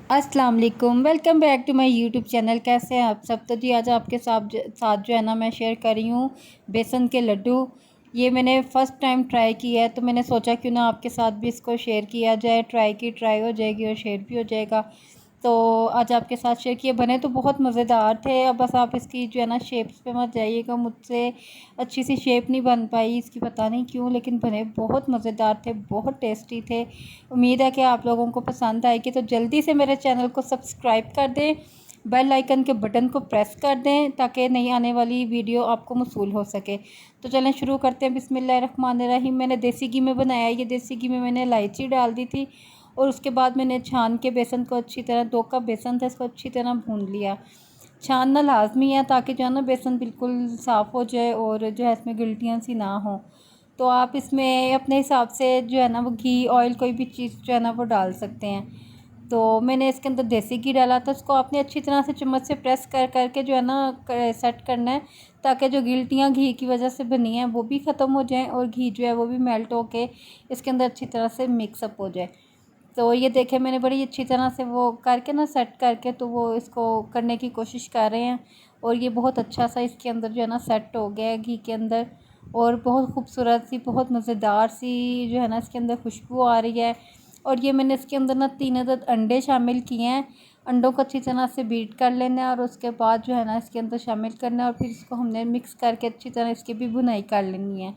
अस्सलाम वालेकुम, welcome back to my YouTube channel. कैसे हैं आप सब? तो जी आज आपके साथ जो है ना मैं शेयर कर रही हूँ बेसन के लड्डू। ये मैंने फ़र्स्ट टाइम ट्राई किया है, तो मैंने सोचा क्यों ना आपके साथ भी इसको शेयर किया जाए। ट्राई हो जाएगी और शेयर भी हो जाएगा। तो आज आपके साथ शेयर किए, बने तो बहुत मज़ेदार थे। अब बस आप इसकी जो है ना शेप्स पे मत जाइएगा, मुझसे अच्छी सी शेप नहीं बन पाई इसकी, पता नहीं क्यों, लेकिन बने बहुत मज़ेदार थे, बहुत टेस्टी थे। उम्मीद है कि आप लोगों को पसंद आएगी। तो जल्दी से मेरे चैनल को सब्सक्राइब कर दें, बेल आइकन के बटन को प्रेस कर दें ताकि नई आने वाली वीडियो आपको मौसूल हो सके। तो चलें शुरू करते हैं। बिस्मिल्लाहिर्रहमानिर्रहीम। मैंने देसी घी में बनाया। ये देसी घी में मैंने इलायची डाल दी थी और उसके बाद मैंने छान के बेसन को अच्छी तरह, 2 कप बेसन था, इसको अच्छी तरह भून लिया। छानना लाजमी है ताकि जो है ना बेसन बिल्कुल साफ़ हो जाए और जो है इसमें गिल्टियाँ सी ना हो। तो आप इसमें अपने हिसाब से जो है ना वो घी, ऑयल, कोई भी चीज़ जो है ना वो डाल सकते हैं। तो मैंने इसके अंदर देसी घी डाला था। उसको आपने अच्छी तरह से चम्मच से प्रेस कर करके जो है ना सेट करना है ताकि जो गिल्टियाँ घी की वजह से बनी हैं वो भी ख़त्म हो जाएं और घी जो है वो भी मेल्ट होके इसके अंदर अच्छी तरह से मिक्सअप हो जाए। तो ये देखें, मैंने बड़ी अच्छी तरह से वो करके ना सेट करके, तो वो इसको करने की कोशिश कर रहे हैं और ये बहुत अच्छा सा इसके अंदर जो है ना सेट हो गया है घी के अंदर। और बहुत खूबसूरत सी, बहुत मज़ेदार सी जो है ना इसके अंदर खुशबू आ रही है। और ये मैंने इसके अंदर ना 3 अदद अंडे शामिल किए हैं। अंडों को अच्छी तरह से बीट कर लेना है और उसके बाद जो है ना इसके अंदर शामिल करना है और फिर इसको हमने मिक्स करके अच्छी तरह इसकी भी भुनाई कर लेनी है।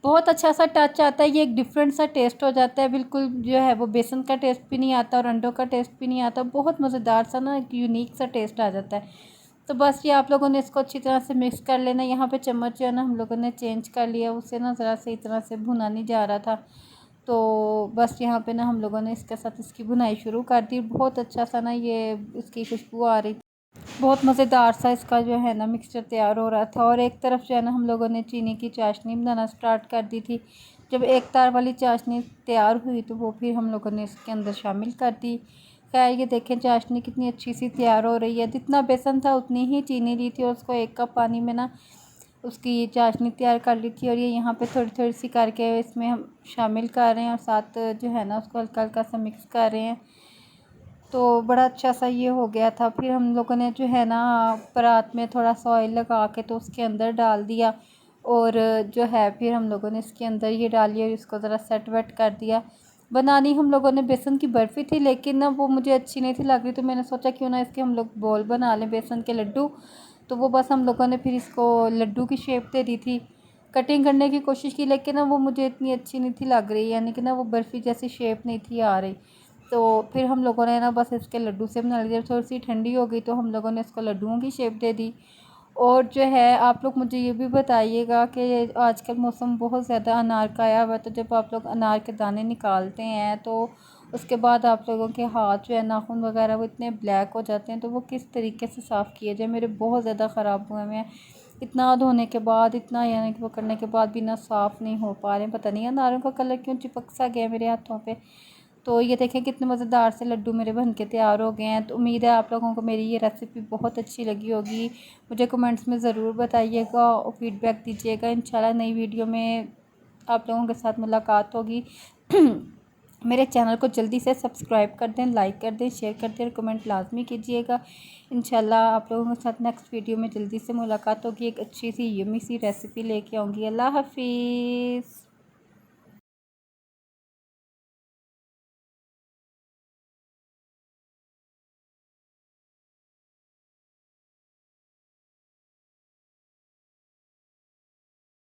बहुत अच्छा सा टच आता है, ये एक डिफरेंट सा टेस्ट हो जाता है। बिल्कुल जो है वो बेसन का टेस्ट भी नहीं आता और अंडों का टेस्ट भी नहीं आता। बहुत मज़ेदार सा ना, एक यूनिक सा टेस्ट आ जाता है। तो बस ये आप लोगों ने इसको अच्छी तरह से मिक्स कर लेना। यहाँ पे चम्मच जो है ना हम लोगों ने चेंज कर लिया, उससे ना ज़रा सही तरह से भुना नहीं जा रहा था। तो बस यहाँ पे ना हम लोगों ने इसके साथ इसकी भुनाई शुरू कर दी। बहुत अच्छा सा ना ये इसकी खुशबू आ रही, बहुत मज़ेदार सा इसका जो है ना मिक्सचर तैयार हो रहा था। और एक तरफ जो है ना हम लोगों ने चीनी की चाशनी बनाना स्टार्ट कर दी थी। जब एक तार वाली चाशनी तैयार हुई तो वो फिर हम लोगों ने इसके अंदर शामिल कर दी। खैर ये देखें चाशनी कितनी अच्छी सी तैयार हो रही है। जितना बेसन था उतनी ही चीनी ली थी और उसको 1 कप पानी में ना उसकी चाशनी तैयार कर ली थी। और ये यहाँ पे थोड़ी थोड़ी सी करके इसमें हम शामिल कर रहे हैं और साथ जो है ना उसको हल्का हल्का सा मिक्स कर रहे हैं। तो बड़ा अच्छा सा ये हो गया था। फिर हम लोगों ने जो है ना परात में थोड़ा सा ऑयल लगा के तो उसके अंदर डाल दिया और जो है फिर हम लोगों ने इसके अंदर ये डाली और इसको ज़रा सेट वेट कर दिया। बनानी हम लोगों ने बेसन की बर्फ़ी थी, लेकिन ना वो मुझे अच्छी नहीं थी लग रही, तो मैंने सोचा क्यों ना इसके हम लोग बॉल बना लें, बेसन के लड्डू। तो वो बस हम लोगों ने फिर इसको लड्डू की शेप दे दी थी। कटिंग करने की कोशिश की, लेकिन ना वो मुझे इतनी अच्छी नहीं थी लग रही, यानी कि ना वो बर्फ़ी जैसी शेप नहीं थी आ रही। तो फिर हम लोगों ने ना बस इसके लड्डू से बना लिया। थोड़ी सी ठंडी हो गई तो हम लोगों ने इसको लड्डुओं की शेप दे दी। और जो है आप लोग मुझे ये भी बताइएगा कि आजकल मौसम बहुत ज़्यादा अनार का आया हुआ है, तो जब आप लोग अनार के दाने निकालते हैं तो उसके बाद आप लोगों के हाथ जो है, नाखून वगैरह, वो इतने ब्लैक हो जाते हैं, तो वो किस तरीके से साफ़ किए जाए। मेरे बहुत ज़्यादा ख़राब हुए हैं, इतना धोने के बाद, इतना यानी कि वो करने के बाद भी ना साफ़ नहीं हो पा रहे हैं। पता नहीं अनारों का कलर क्यों चिपक सा गया मेरे हाथों पे। तो ये देखें कितने मज़ेदार से लड्डू मेरे बन के तैयार हो गए हैं। तो उम्मीद है आप लोगों को मेरी ये रेसिपी बहुत अच्छी लगी होगी। मुझे कमेंट्स में ज़रूर बताइएगा और फीडबैक दीजिएगा। इंशाल्लाह नई वीडियो में आप लोगों के साथ मुलाकात होगी। मेरे चैनल को जल्दी से सब्सक्राइब कर दें, लाइक कर दें, शेयर कर दें और कमेंट लाजमी कीजिएगा। इंशाल्लाह आप लोगों के साथ नेक्स्ट वीडियो में जल्दी से मुलाकात होगी। एक अच्छी सी यम्मी सी रेसिपी लेके आऊँगी। अल्लाह हाफिज़।